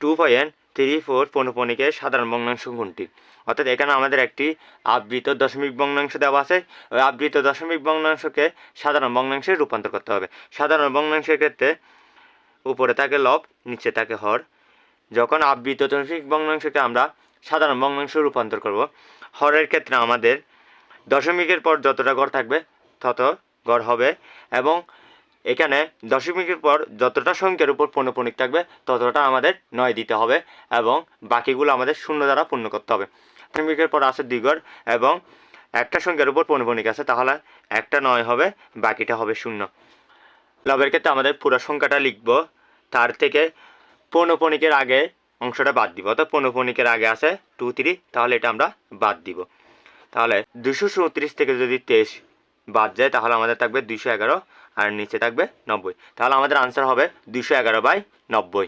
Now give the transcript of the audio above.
2.34 পৌনঃপুনিকের সাধারণ ভগ্নাংশ কোনটি? অর্থাৎ এখানে আমাদের একটি আবৃত দশমিক ভগ্নাংশ দেওয়া আছে। ওই আবৃত দশমিক ভগ্নাংশকে সাধারণ ভগ্নাংশে রূপান্তর করতে হবে। সাধারণ ভগ্নাংশের ক্ষেত্রে উপরে থাকে লব, নিচে থাকে হর। যখন আবৃত দশমিক ভগ্নাংশকে আমরা সাধারণ ভগ্নাংশে রূপান্তর করব, হরের ক্ষেত্রে আমাদের দশমিকের পর যতটা ঘর থাকবে তত ঘর হবে, এবং এখানে দশমিকের পর যতটা সংখ্যার উপর পৌনঃপুনিক থাকবে ততটা আমাদের 9 দিতে হবে, এবং বাকিগুলো আমাদের শূন্য দ্বারা পূর্ণ করতে হবে। দশমিকের পর আছে 2 ঘর এবং একটা সংখ্যার উপর পৌনঃপুনিক আছে, তাহলে একটা 9 হবে, বাকিটা হবে 0। লবের ক্ষেত্রে আমাদের পুরো সংখ্যাটা লিখব, তার থেকে পৌনঃপুনিকের আগে অংশটা বাদ দিব। অর্থাৎ পৌনঃপুনিকের আগে আছে 2 3, তাহলে এটা আমরা বাদ দিব। তাহলে 234 থেকে যদি 23 বাদ যায় তাহলে আমাদের থাকবে 211, আর নিচে থাকবে 90। তাহলে আমাদের আনসার হবে 211/90।